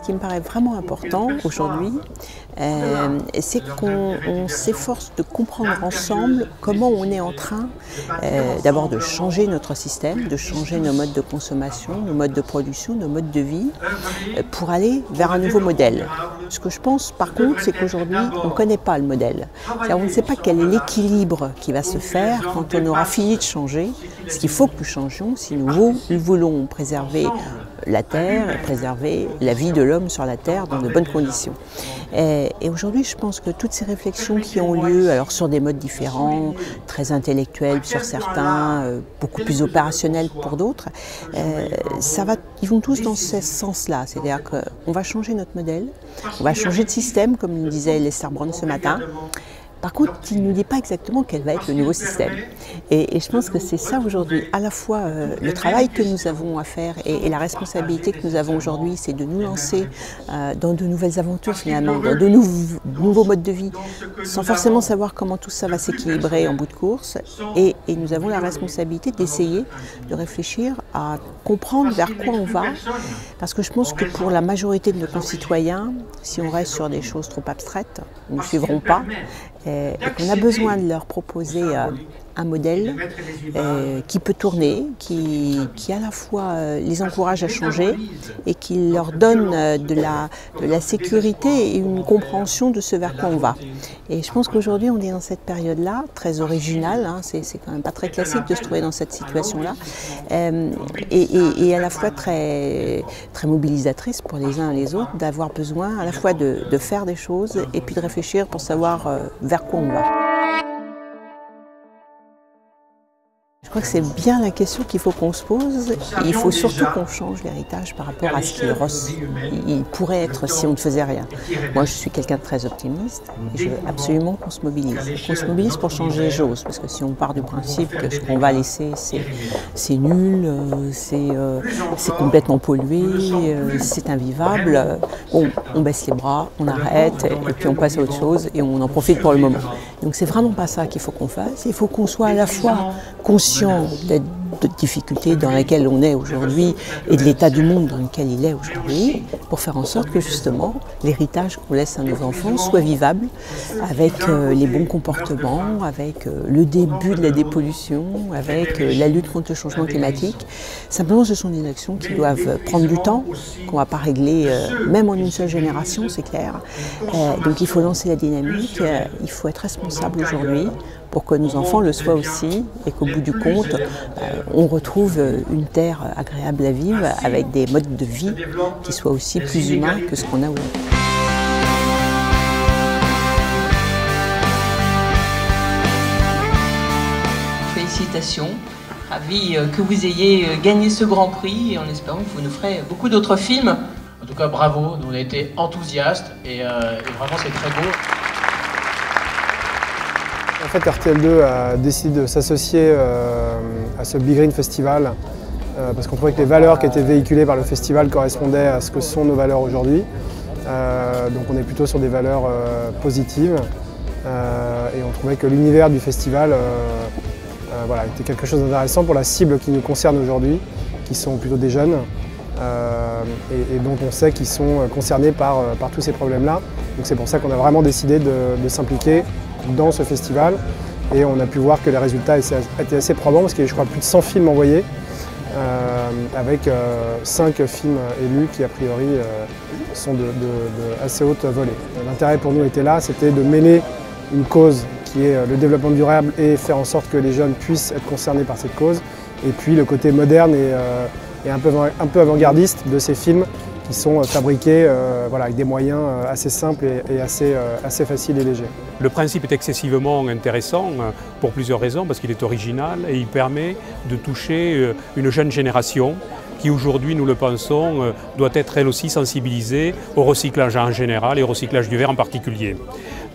qui me paraît vraiment important aujourd'hui, c'est qu'on s'efforce de comprendre ensemble comment on est en train d'abord de changer notre système, de changer nos modes de consommation, nos modes de production, nos modes de vie, pour aller vers un nouveau modèle. Ce que je pense par contre, c'est qu'aujourd'hui, on ne connaît pas le modèle. On ne sait pas quel est l'équilibre qui va se faire quand on aura fini de changer, ce qu'il faut que nous changions si nous voulons préserver la Terre et préserver la vie de l'homme sur la Terre dans de bonnes conditions. Et aujourd'hui, je pense que toutes ces réflexions qui ont lieu, alors sur des modes différents, très intellectuels sur certains, beaucoup plus opérationnels pour d'autres, ils vont tous dans ce sens-là. C'est-à-dire qu'on va changer notre modèle, on va changer de système, comme nous disait Lester Brown ce matin. Par contre, il ne nous dit pas exactement quel va être le nouveau système. Et je pense que c'est ça aujourd'hui, à la fois le travail que nous avons à faire et la responsabilité que nous avons aujourd'hui, c'est de nous lancer dans de nouvelles aventures finalement, dans de nouveaux modes de vie, sans forcément savoir comment tout ça va s'équilibrer en bout de course. Et nous avons la responsabilité d'essayer de réfléchir à comprendre vers quoi on va, parce que je pense que pour la majorité de nos concitoyens, si on reste sur des choses trop abstraites, ils ne suivront pas. Et qu'on a besoin de leur proposer un modèle qui peut tourner, qui à la fois les encourage à changer et qui leur donne de la sécurité et une compréhension de ce vers quoi on va. Et je pense qu'aujourd'hui on est dans cette période-là, très originale, hein, c'est quand même pas très classique de se trouver dans cette situation-là, et à la fois très mobilisatrice pour les uns et les autres, d'avoir besoin à la fois de faire des choses et puis de réfléchir pour savoir vers quoi on va. Je crois que c'est bien la question qu'il faut qu'on se pose. Il faut surtout qu'on change l'héritage par rapport à ce qu'il pourrait être si on ne faisait rien. Moi, je suis quelqu'un de très optimiste et je veux absolument qu'on se mobilise. Qu'on se mobilise pour changer les choses, parce que si on part du principe que ce qu'on va laisser, c'est nul, c'est complètement pollué, c'est invivable, bon, on baisse les bras, on arrête et puis on passe à autre chose et on en profite pour le moment. Donc c'est vraiment pas ça qu'il faut qu'on fasse. Il faut qu'on soit à la fois conscient des difficultés dans lesquelles on est aujourd'hui et de l'état du monde dans lequel il est aujourd'hui, pour faire en sorte que justement l'héritage qu'on laisse à nos enfants soit vivable, avec les bons comportements, avec le début de la dépollution, avec la lutte contre le changement climatique. Simplement, ce sont des actions qui doivent prendre du temps, qu'on ne va pas régler même en une seule génération, c'est clair. Donc il faut lancer la dynamique, il faut être responsable aujourd'hui pour que nos enfants le soient aussi et qu'au bout du compte, on retrouve une terre agréable à vivre avec des modes de vie qui soient aussi plus humains que ce qu'on a aujourd'hui. Félicitations, ravi que vous ayez gagné ce Grand Prix et en espérant que vous nous ferez beaucoup d'autres films. En tout cas, bravo, nous on a été enthousiastes et vraiment c'est très beau. En fait, RTL2 a décidé de s'associer à ce Big Green Festival parce qu'on trouvait que les valeurs qui étaient véhiculées par le festival correspondaient à ce que sont nos valeurs aujourd'hui. Donc on est plutôt sur des valeurs positives et on trouvait que l'univers du festival voilà, était quelque chose d'intéressant pour la cible qui nous concerne aujourd'hui, qui sont plutôt des jeunes et dont on sait qu'ils sont concernés par tous ces problèmes-là. Donc c'est pour ça qu'on a vraiment décidé de s'impliquer dans ce festival et on a pu voir que les résultats étaient assez probants parce qu'il y a, je crois, plus de 100 films envoyés avec 5 films élus qui a priori sont de assez haute volée. L'intérêt pour nous était là, c'était de mêler une cause qui est le développement durable et faire en sorte que les jeunes puissent être concernés par cette cause, et puis le côté moderne et un peu avant-gardiste de ces films qui sont fabriqués voilà, avec des moyens assez simples et assez faciles et légers. Le principe est excessivement intéressant pour plusieurs raisons, parce qu'il est original et il permet de toucher une jeune génération qui aujourd'hui, nous le pensons, doit être elle aussi sensibilisée au recyclage en général et au recyclage du verre en particulier.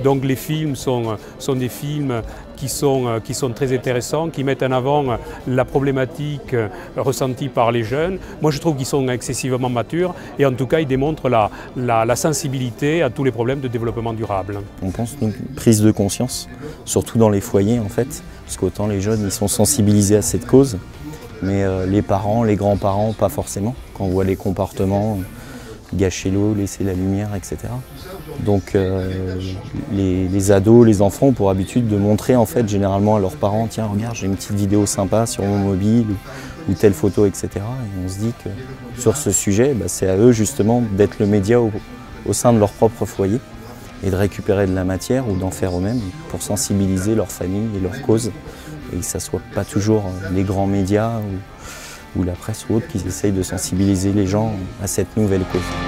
Donc les films sont des films qui sont très intéressants, qui mettent en avant la problématique ressentie par les jeunes. Moi je trouve qu'ils sont excessivement matures et en tout cas ils démontrent la sensibilité à tous les problèmes de développement durable. On pense une prise de conscience, surtout dans les foyers en fait, parce qu'autant les jeunes ils sont sensibilisés à cette cause, mais les parents, les grands-parents pas forcément. Quand on voit les comportements gâcher l'eau, laisser la lumière, etc. Donc les ados, les enfants ont pour habitude de montrer en fait généralement à leurs parents, tiens regarde j'ai une petite vidéo sympa sur mon mobile ou telle photo, etc. Et on se dit que sur ce sujet, c'est à eux justement d'être le média au sein de leur propre foyer et de récupérer de la matière ou d'en faire eux-mêmes pour sensibiliser leur famille et leur cause et que ça ne soit pas toujours les grands médias ou la presse ou autres qui essayent de sensibiliser les gens à cette nouvelle cause.